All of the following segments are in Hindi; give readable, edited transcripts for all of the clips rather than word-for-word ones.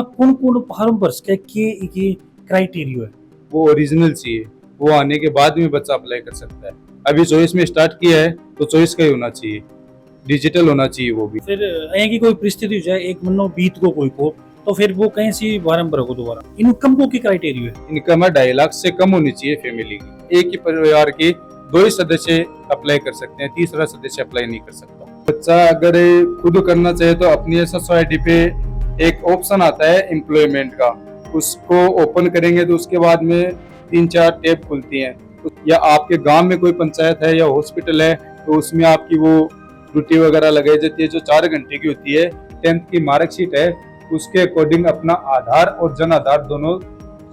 कौन कौन फार्म भर सके के क्राइटेरिया है? वो ओरिजिनल चाहिए, वो आने के बाद में बच्चा अप्लाई कर सकता है। अभी चॉइस में स्टार्ट किया है तो चॉइस का ही होना चाहिए, डिजिटल होना चाहिए वो भी। फिर यहाँ की कोई परिस्थिति हो जाए एक महीनों बीत को तो फिर वो कहीं सी फार्म भरोगे दोबारा? इनकम को की क्राइटेरिया है? इनकम है 2.5 लाख से कम होनी चाहिए फैमिली की। एक ही परिवार के 2 ही सदस्य अप्लाई कर सकते हैं, तीसरा सदस्य अप्लाई नहीं कर सकता। बच्चा अगर खुद करना चाहे तो अपनी SSYD पे एक ऑप्शन आता है एम्प्लॉयमेंट का, उसको ओपन करेंगे तो उसके बाद में 3-4 टैब खुलती हैं। या आपके गांव में कोई पंचायत है या हॉस्पिटल है तो उसमें आपकी वो ड्यूटी वगैरह लगाई जाती है जो 4 घंटे की होती है। 10th की मार्कशीट है, उसके अकॉर्डिंग अपना आधार और जन आधार दोनों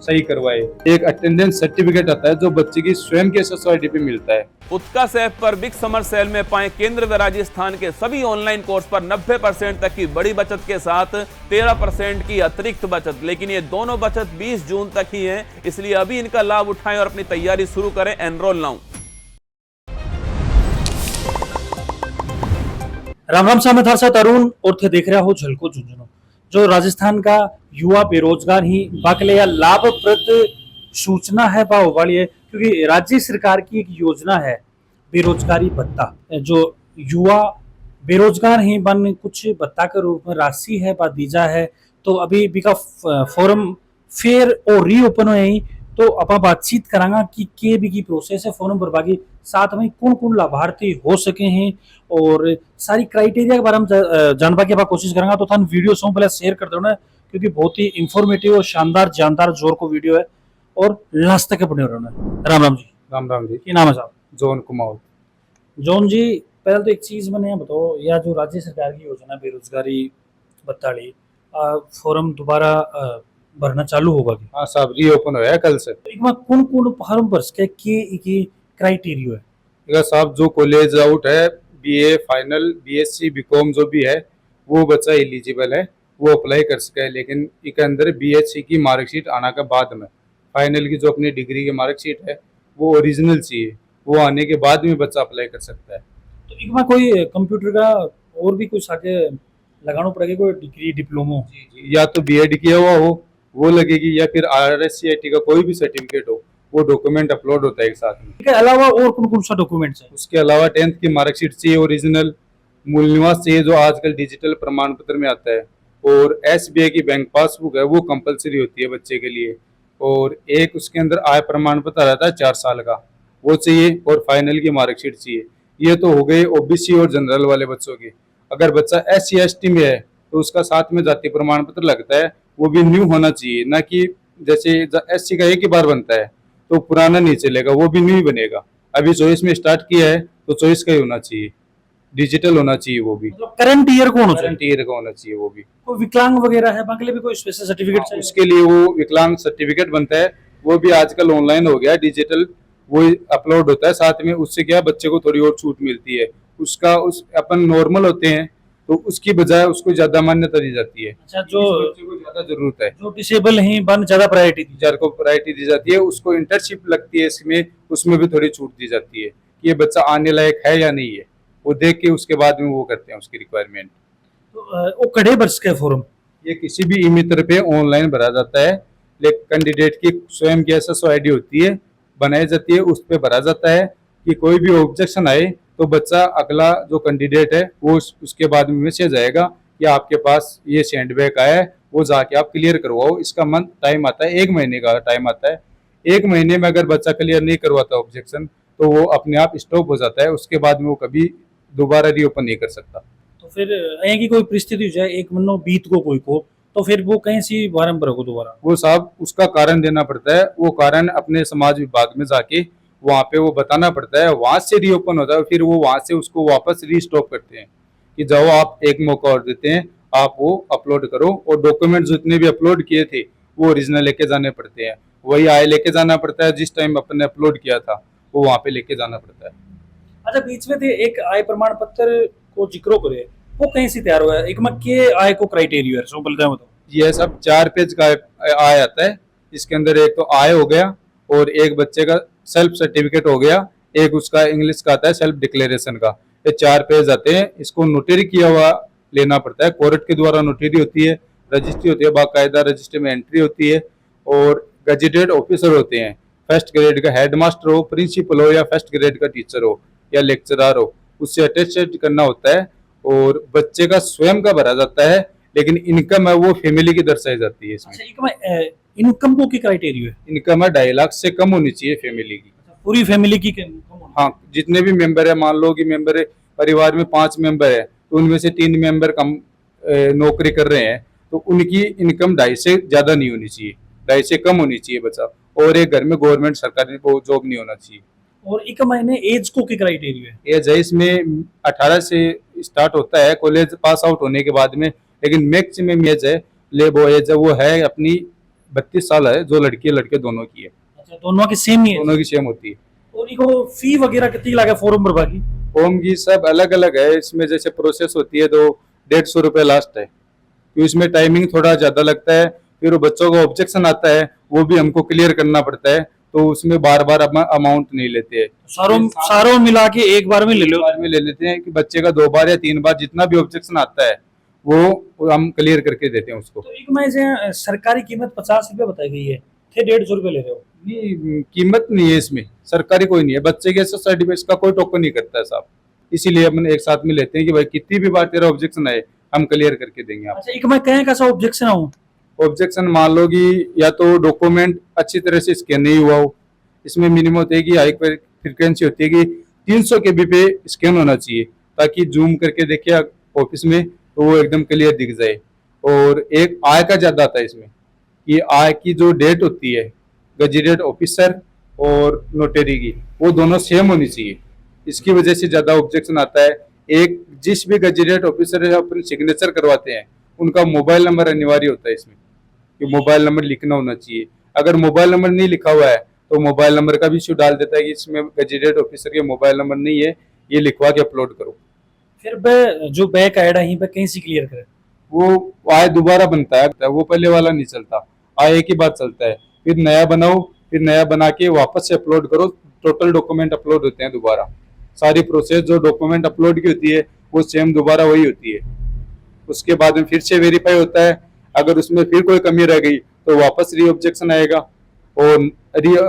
सही करवाए। एक अटेंडेंस सर्टिफिकेट आता है जो बच्चे की स्वयं के SSYD पे मिलता है। उत्कर्ष ऐप पर बिग समर सेल में पाएं केंद्र व राजस्थान के सभी ऑनलाइन कोर्स पर 90% तक की बड़ी बचत के साथ 13% की अतिरिक्त बचत। लेकिन ये दोनों बचत 20 जून तक ही है, इसलिए अभी इनका लाभ उठाएं और अपनी तैयारी शुरू करें। Enrol now. राम राम सा मैं था अरुण और थे देख रहा हो झलको झुंझुनू। जो राजस्थान का युवा बेरोजगार ही बाकले या लाभप्रद सूचना है वाली है, क्योंकि राज्य सरकार की एक योजना है बेरोजगारी भत्ता। जो युवा बेरोजगार ही बन कुछ भत्ता के रूप में राशि है दी जा है। तो अभी बिका फॉर्म फेयर और रीओपन हुए तो अपना बातचीत करांगा कि के भी की प्रोसेस है फॉर्म भरवागी, साथ में कौन कौन लाभार्थी हो सके हैं और सारी क्राइटेरिया के बारे में जानवा की कोशिश करेंगे। तो थान वीडियो सो पहले शेयर कर दो ना, क्योंकि बहुत ही इंफॉर्मेटिव और शानदार जानदार जोर को वीडियो है और लास्ट तक बने रहना। राम राम जी। राम राम जी। की नाम है साहब? जॉन कुमार। जॉन जी, पहले तो एक चीज मैंने बताओ, या जो राज्य सरकार की योजना बेरोजगारी भत्ता फॉर्म दोबारा भरना चालू होगा? हाँ साहब, रीओपन हुआ है कल से। कौन कौन फार्म भर सके के क्राइटेरिया है? साहब जो कॉलेज आउट है, BA फाइनल, BSc BCom जो भी है वो बच्चा एलिजिबल है, वो अप्लाई कर सके। लेकिन इसके अंदर BSc की मार्कशीट आने के बाद में, फाइनल की जो अपनी डिग्री की मार्कशीट है वो ओरिजिनल चाहिए, वो आने के बाद में बच्चा अप्लाई कर सकता है। तो इसमें कोई कंप्यूटर का और भी कुछ आगे लगाना पड़ेगा, कोई डिग्री डिप्लोमा? जी, या तो BEd किया हुआ हो वो लगेगी, या फिर RSCIT का कोई भी सर्टिफिकेट हो, वो डॉक्यूमेंट अपलोड होता है एक साथ में। इसके अलावा और कौन कौन सा डॉक्यूमेंट्स है? उसके अलावा 10th की मार्कशीट चाहिए ओरिजिनल, मूल निवास चाहिए जो आजकल डिजिटल प्रमाण पत्र में आता है, और SBI की बैंक पासबुक है वो कंपलसरी होती है बच्चे के लिए, और एक उसके अंदर आय प्रमाण पत्र रहता है 4 साल का वो चाहिए, और फाइनल की मार्कशीट चाहिए। ये तो हो गए OBC और जनरल वाले बच्चों के। अगर बच्चा SC ST में है तो उसका साथ में जाति प्रमाण पत्र लगता है, वो भी न्यू होना चाहिए, ना कि जैसे SC का एक ही बार बनता है तो पुराना नहीं चलेगा, वो भी न्यू ही बनेगा। अभी चॉइस में स्टार्ट किया है तो चॉइस का ही होना चाहिए, डिजिटल होना चाहिए वो भी। करंट ईयर कौन होना चाहिए? करंट ईयर का होना चाहिए वो भी। कोई विकलांग वगैरह है बाकी भी कोई स्पेशल सर्टिफिकेट चाहिए? उसके लिए वो विकलांग सर्टिफिकेट बनता है, वो भी आजकल ऑनलाइन हो गया, डिजिटल वो अपलोड होता है। साथ में उससे क्या बच्चे को थोड़ी और छूट मिलती है। उसका उस अपन नॉर्मल होते हैं तो उसकी बजाय उसको ज्यादा मान्यता दी जाती है। अच्छा, जो बच्चे को ज्यादा जरूरत है, जो डिसेबल हैं बन ज्यादा प्रायोरिटी टीचर को प्रायोरिटी दी जाती है, उसको इंटर्नशिप लगती है इसमें, उसमें भी थोड़ी छूट दी जाती है कि ये बच्चा आने लायक है या नहीं है, वो देख के उसके बाद में वो करते हैं उसकी रिक्वायरमेंट। तो वो कड़े वर्ष का फॉर्म ये किसी भी ई-मित्र पे ऑनलाइन भरा जाता है, लेकिन कैंडिडेट की स्वयं की SSYD होती है, बनाई जाती है, उस पर भरा जाता है कि कोई भी ऑब्जेक्शन आए तो बच्चा अगला जो कैंडिडेट है वो उसके बाद में मैसेज आएगा कि आपके पास ये सेंडबैक आया है, वो जाके आप क्लियर करवाओ। इसका मंथ टाइम आता है, 1 महीने का टाइम आता है। 1 महीने में अगर बच्चा क्लियर नहीं करवाता ऑब्जेक्शन तो वो अपने आप स्टॉप हो जाता है, उसके बाद में वो कभी दोबारा रीओपन नहीं कर सकता। तो फिर यहाँ की कोई परिस्थिति हो जाए एक महीनों बीत को तो फिर वो कहीं सी फार्म भरोगे दोबारा? वो साहब उसका कारण देना पड़ता है, वो कारण अपने समाज विभाग में जाके वहाँ पे वो बताना पड़ता है, वहां से रीओपन होता है। फिर वो वहां से उसको वापस रीस्टॉप करते हैं कि जाओ आप एक मौका और देते हैं, आप वो अपलोड करो, और डॉक्यूमेंट जितने भी अपलोड किए थे वो ओरिजिनल लेके जाने पड़ते हैं। वही आय लेके जाना पड़ता है, जिस टाइम अपन ने अपलोड किया था वो वहाँ पे लेके जाना पड़ता है। अच्छा, बीच में थे एक आय प्रमाण पत्र को जिक्र करे, वो कहीं से तैयार हुआ है? एक में के आय को क्राइटेरिया है, सो बोलते हैं तो ये सब 4 पेज का आय आता है। इसके अंदर एक तो आय हो गया, और एक बच्चे का सेल्फ सर्टिफिकेट हो गया, एक उसका इंग्लिश का आता है सेल्फ डिक्लेरेशन का। ये 4 पेज आते हैं। इसको नोटरी किया हुआ लेना पड़ता है, कोर्ट के द्वारा नोटरी होती है, रजिस्ट्री होती है, बाकायदा रजिस्ट्री में एंट्री होती है और गजेटेड ऑफिसर होते हैं। फर्स्ट ग्रेड का हेडमास्टर हो, प्रिंसिपल हो या फर्स्ट ग्रेड का टीचर हो या लेक्चरर हो, उससे अटेस्टेड करना होता है और बच्चे का स्वयं का भरा जाता है, लेकिन इनकम है वो फैमिली की दर्शाई जाती है। इसमें अच्छा, इनकम को की क्राइटेरिया है? इनकम है 2.5 लाख से कम होनी चाहिए फैमिली की। पूरी फैमिली की इनकम होनी हाँ, जितने भी मेंबर है, मान लो कि मेंबर परिवार में 5 मेंबर है तो उनमें से 3 मेंबर कम नौकरी कर रहे हैं तो उनकी इनकम 2.5 से ज्यादा नहीं होनी चाहिए, 2.5 से कम होनी चाहिए बच्चा। और एक घर में गवर्नमेंट सरकारी जॉब नहीं होना चाहिए। और एक महीने एज को की क्राइटेरिया है? एज है इसमें 18 से स्टार्ट होता है कॉलेज पास आउट होने के बाद में, लेकिन मैक्सिमम एज है वो एज है वो है अपनी 32 साल है, जो लड़की लड़के दोनों की है। अच्छा, दोनों की सेम ही है? दोनों की सेम होती है। और इको फी वगैरह कितनी लागे फॉर्म भरवा की? फॉर्म की सब अलग अलग है, इसमें जैसे प्रोसेस होती है तो 150 रुपये लास्ट है, तो इसमें टाइमिंग थोड़ा ज्यादा लगता है। फिर वो बच्चों का ऑब्जेक्शन आता है वो भी हमको क्लियर करना पड़ता है, तो उसमें बार बार अमाउंट नहीं लेते हैं। सारों मिला के एक बार में ले लो? बार में ले लेते हैं कि बच्चे का 2 बार या 3 बार जितना भी ऑब्जेक्शन आता है वो हम क्लियर करके देते हैं उसको। तो एक में से सरकारी कीमत 50 रुपए बताई गई है, थे 150 रुपए ले रहे हो? नहीं, कीमत नहीं है इसमें, सरकारी कोई नहीं है। बच्चे के सर्टिफिकेट का कोई टोकन नहीं करता है साहब, इसीलिए अपन एक साथ में लेते हैं कि भाई कितनी भी बार तेरा ऑब्जेक्शन आए हम क्लियर करके देंगे आप। अच्छा, एक मैं कहें कैसा ऑब्जेक्शन हूँ? ऑब्जेक्शन मान लो कि या तो डॉक्यूमेंट अच्छी तरह से स्कैन नहीं हुआ हो, इसमें मिनिमम होती है कि हाई फ्रिक्वेंसी होती है कि 300 kb पे स्कैन होना चाहिए, ताकि जूम करके देखिए ऑफिस में तो वो एकदम क्लियर दिख जाए। और एक आय का ज्यादा आता है इसमें, कि आय की जो डेट होती है गजेटेड ऑफिसर और नोटरी की वो दोनों सेम होनी चाहिए, इसकी वजह से ज्यादा ऑब्जेक्शन आता है। एक जिस भी गजेटेड ऑफिसर अपने सिग्नेचर करवाते हैं उनका मोबाइल नंबर अनिवार्य होता है इसमें, कि मोबाइल नंबर लिखना होना चाहिए। अगर मोबाइल नंबर नहीं लिखा हुआ है तो मोबाइल नंबर का भी इशू डाल देता है कि इसमें गजेटेड ऑफिसर के मोबाइल नंबर नहीं है, ये लिखवा के अपलोड करो। फिर जो बैक ऐड है पे कहीं से क्लियर करे? वो आय दोबारा बनता है, वो पहले वाला नहीं चलता, आय एक ही बात चलता है। फिर नया बनाओ, फिर नया बना के वापस से अपलोड करो, टोटल डॉक्यूमेंट अपलोड होते हैं दोबारा। सारी प्रोसेस जो डॉक्यूमेंट अपलोड की होती है वो सेम दोबारा वही होती है। उसके बाद में फिर से वेरीफाई होता है, अगर उसमें फिर कोई कमी रह गई तो वापस री ऑब्जेक्शन आएगा, और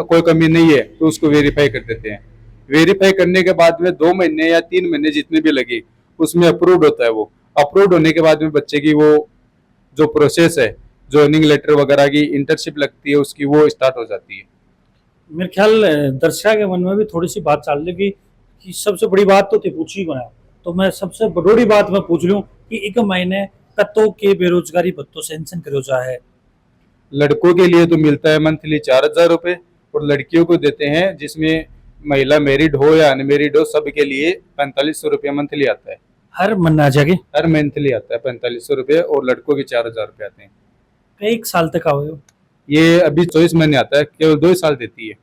कोई कमी नहीं है तो उसको वेरीफाई कर देते हैं। वेरीफाई करने के बाद में 2 महीने या 3 महीने जितने भी लगे उसमें अप्रूव्ड होता है। वो अप्रूव्ड होने के बाद में बच्चे की वो जो प्रोसेस है, ज्वाइनिंग लेटर वगैरह की, इंटर्नशिप लगती है उसकी, वो स्टार्ट हो जाती है। मेरे ख्याल दर्शक के मन में भी थोड़ी सी बात चल रही कि सबसे बड़ी बात तो पूछी बना, तो मैं सबसे बड़ी बात मैं पूछ लूं कि एक महीने कत्तों के बेरोजगारी भत्तों सेंशन करो है। लड़कों के लिए तो मिलता है मंथली 4000 रुपये, और लड़कियों को देते हैं जिसमें महिला मैरिड हो या अनमेरिड हो सबके लिए 4500 रुपये मंथली आता है। हर महीना जाके हर मंथली आता है 4500 रुपये, और लड़कों के 4000 रुपये आते हैं। कई साल तक आओ? ये अभी 24 महीने आता है, केवल 2 साल देती है,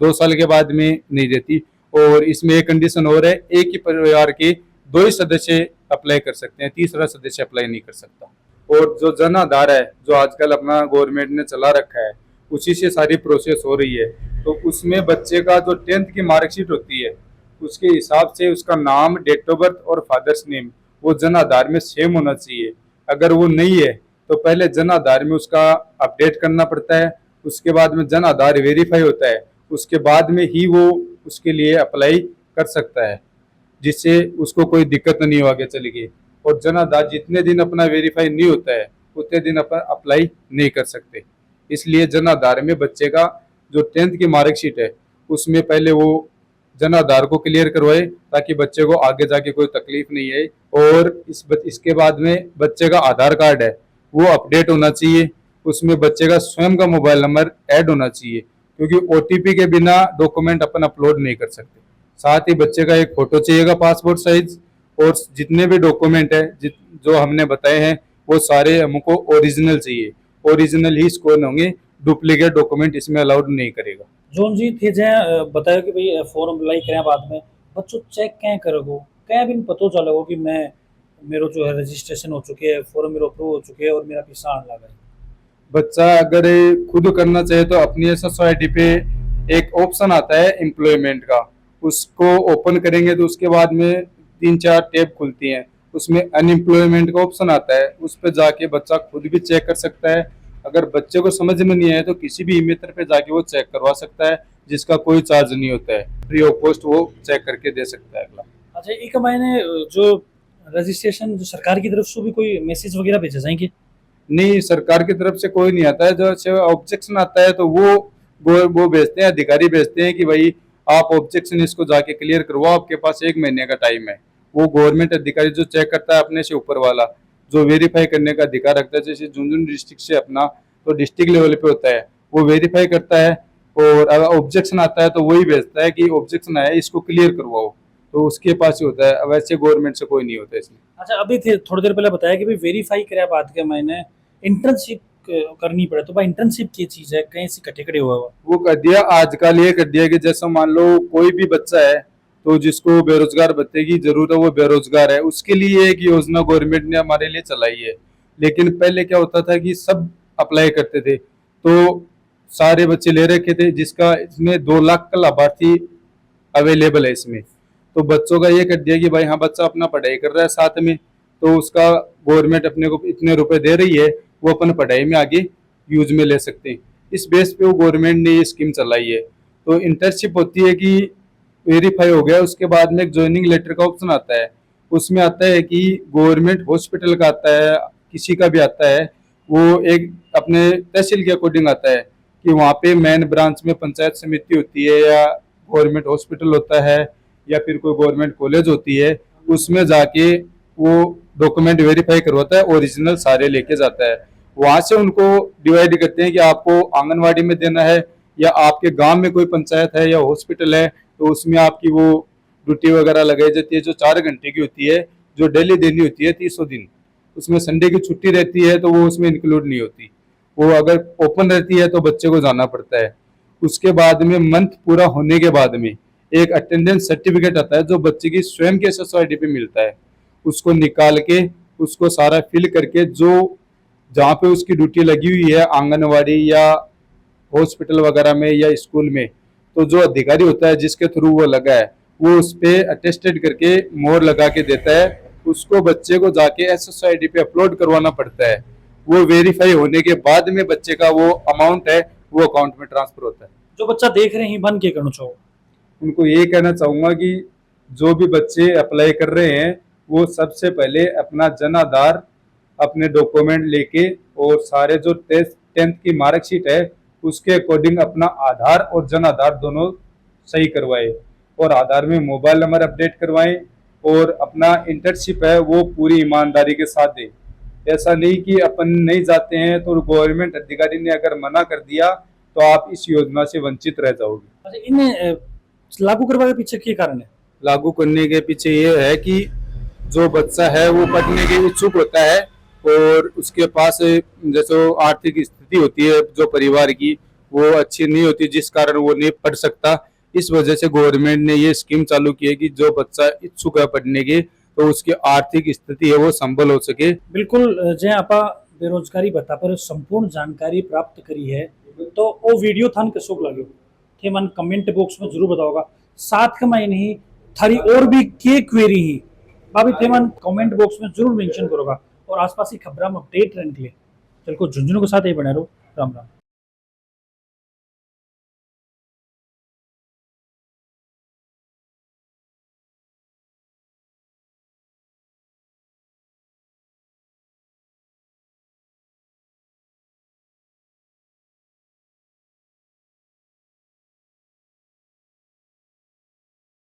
2 साल के बाद में नहीं देती। और इसमें एक कंडीशन और है, एक ही परिवार के 2 ही सदस्य अप्लाई कर सकते हैं, तीसरा सदस्य अप्लाई नहीं कर सकता। और जो जन आधार है जो आजकल अपना गवर्नमेंट ने चला रखा है उसी से सारी प्रोसेस हो रही है, तो उसमें बच्चे का जो 10th की मार्कशीट होती है उसके हिसाब से उसका नाम, डेट ऑफ बर्थ और फादर्स नेम वो जन आधार में सेम होना चाहिए। अगर वो नहीं है तो पहले जन आधार में उसका अपडेट करना पड़ता है, उसके बाद में जन आधार वेरीफाई होता है, उसके बाद में ही वो उसके लिए अप्लाई कर सकता है, जिससे उसको कोई दिक्कत नहीं हो आगे चली गई। और जन आधार जितने दिन अपना वेरीफाई नहीं होता है उतने दिन अपन अप्लाई नहीं कर सकते। इसलिए जन आधार में बच्चे का जो 10th की मार्कशीट है उसमें पहले वो जन आधार को क्लियर करवाए, ताकि बच्चे को आगे जाके कोई तकलीफ नहीं है। और इसके बाद में बच्चे का आधार कार्ड है वो अपडेट होना चाहिए, उसमें बच्चे का स्वयं का मोबाइल नंबर ऐड होना चाहिए, क्योंकि OTP के बिना डॉक्यूमेंट अपन अपलोड नहीं कर सकते। साथ ही बच्चे का एक फोटो चाहिएगा पासपोर्ट साइज, और जितने भी डॉक्यूमेंट है जो हमने बताए हैं वो सारे हमको ओरिजिनल चाहिए, ओरिजिनल ही स्कोर होंगे, डुप्लीकेट डॉक्यूमेंट इसमें अलाउड नहीं करेगा। जोन जी थे बताया कि भाई फॉर्म अप्लाई करें बाद में बच्चों चेक कैं करोगे, क्या भी पता चलेगा कि मैं मेरा जो है रजिस्ट्रेशन हो चुके है, फॉर्म मेरा अप्रूव हो चुके हैं और मेरा पैसा आने लगा है? बच्चा अगर खुद करना चाहे तो अपनी SSID पे एक ऑप्शन आता है एम्प्लॉयमेंट का, उसको ओपन करेंगे तो उसके बाद में 3-4 टैब खुलती हैं, उसमें अनएम्प्लॉयमेंट का ऑप्शन आता है, उस पर जाके बच्चा खुद भी चेक कर सकता है। अगर बच्चे को समझ में नहीं आए तो किसी भी ई-मित्र पे जाके वो चेक करवा सकता है, जिसका कोई चार्ज नहीं होता है, फ्री ऑफ कॉस्ट वो चेक करके दे सकता है अगला। अच्छा, एक मैंने जो रजिस्ट्रेशन जो सरकार की तरफ से भी कोई मैसेज वगैरह भेजे जाएंगे? नहीं, सरकार की तरफ से कोई नहीं आता है। जो ऑब्जेक्शन आता है तो वो भेजते हैं, अधिकारी भेजते हैं कि भाई आप ऑब्जेक्शन इसको जाके क्लियर करवाओ, आपके पास 1 महीने का टाइम है। वो गवर्नमेंट अधिकारी जो चेक करता है अपने से ऊपर वाला, जो वेरीफाई करने का अधिकार रखता है, जैसे झुंझुनू डिस्ट्रिक्ट से अपना तो डिस्ट्रिक्ट लेवल पे होता है, वो वेरीफाई करता है। और अगर ऑब्जेक्शन आता है तो वही भेजता है कि ऑब्जेक्शन आया है, इसको क्लियर करवाओ, तो उसके पास ही होता है। वैसे गवर्नमेंट से कोई नहीं होता है इसमें। अच्छा, अभी थे थोड़ी देर पहले बताया कि भाई वेरीफाई करे बाद के मैंने इंटर्नशिप करनी पड़े, तो भाई इंटर्नशिप की चीज है, कहीं से कटे हुआ हुआ? वो कर दिया आजकल, ये कर दिया कि जैसा मान लो कोई भी बच्चा है तो जिसको बेरोजगार भत्ते की जरूरत है, वो बेरोजगार है, उसके लिए एक योजना गवर्नमेंट ने हमारे लिए चलाई है। लेकिन पहले क्या होता था कि सब अप्लाई करते थे, तो सारे बच्चे ले रखे थे, जिसका इसमें 2 लाख का लाभार्थी अवेलेबल है इसमें। तो बच्चों का ये कर दिया कि भाई हाँ, बच्चा अपना पढ़ाई कर रहा है साथ में, तो उसका गवर्नमेंट अपने को इतने रुपए दे रही है, वो अपन पढ़ाई में आगे यूज में ले सकते हैं। इस बेस पे वो गवर्नमेंट ने ये स्कीम चलाई है। तो इंटर्नशिप होती है कि वेरीफाई हो गया, उसके बाद में एक ज्वाइनिंग लेटर का ऑप्शन आता है। उसमें आता है कि गवर्नमेंट हॉस्पिटल का आता है, किसी का भी आता है, वो एक अपने तहसील के अकॉर्डिंग आता है कि वहाँ पे मेन ब्रांच में पंचायत समिति होती है, या गवर्नमेंट हॉस्पिटल होता है, या फिर कोई गवर्नमेंट कॉलेज होती है, उसमें जाके वो डॉक्यूमेंट वेरीफाई करवाता है, ओरिजिनल सारे लेके जाता है। वहां से उनको डिवाइड करते हैं कि आपको आंगनवाड़ी में देना है, या आपके गांव में कोई पंचायत है या हॉस्पिटल है, तो उसमें आपकी वो ड्यूटी वगैरह लगाई जाती है, जो 4 घंटे की होती है, जो डेली देनी होती है 300 दिन। उसमें संडे की छुट्टी रहती है तो वो उसमें इंक्लूड नहीं होती। वो अगर ओपन रहती है तो बच्चे को जाना पड़ता है। उसके बाद में मंथ पूरा होने के बाद में एक अटेंडेंस सर्टिफिकेट आता है, जो बच्चे की स्वयं के SSID पे मिलता है। उसको निकाल के उसको सारा फिल करके, जो जहाँ पे उसकी ड्यूटी लगी हुई है आंगनवाड़ी या हॉस्पिटल वगैरह में या स्कूल में, तो जो अधिकारी होता है जिसके थ्रू वो लगा है, वो उस पे अटेस्टेड करके मोहर लगा के देता है। उसको बच्चे को जाके SSID पे अपलोड करवाना पड़ता है। वो वेरीफाई होने के बाद में बच्चे का वो अमाउंट है वो अकाउंट में ट्रांसफर होता है। जो बच्चा देख रहे हैं बन के करना चाहो? उनको ये कहना चाहूंगा कि जो भी बच्चे अप्लाई कर रहे हैं, वो सबसे पहले अपना जन आधार, अपने डॉक्यूमेंट लेके, और सारे जो 10th की मार्कशीट है उसके अकॉर्डिंग अपना आधार और जन आधार दोनों सही करवाए, और आधार में मोबाइल नंबर अपडेट करवाएं, और अपना इंटर्नशिप है वो पूरी ईमानदारी के साथ दें। ऐसा नहीं कि अपन नहीं जाते हैं तो गवर्नमेंट अधिकारी ने अगर मना कर दिया तो आप इस योजना से वंचित रह जाओगे। अच्छा, इन्हें लागू करवाने के पीछे क्या कारण है? लागू करने के पीछे ये है कि जो बच्चा है वो पढ़ने के इच्छुक होता है, और उसके पास जैसे आर्थिक स्थिति होती है जो परिवार की, वो अच्छी नहीं होती, जिस कारण वो नहीं पढ़ सकता। इस वजह से गवर्नमेंट ने ये स्कीम चालू की है कि जो बच्चा इच्छुक है पढ़ने की, तो उसकी आर्थिक स्थिति है वो संभल हो सके। बिल्कुल, जे आपा बेरोजगारी भत्ता पर संपूर्ण जानकारी प्राप्त करी है, तो वो वीडियो थान कसो लाग्यो थे मन कमेंट बॉक्स में जरूर बताओगा। साथ में नहीं थारी और भी के क्वेरी ही भाभी थे मन कमेंट बॉक्स में जरूर मेंशन करोगा, और आसपास की खबरों में अपडेट रहने के लिए चल को झुंझुनू के साथ ही बने रहो। राम राम।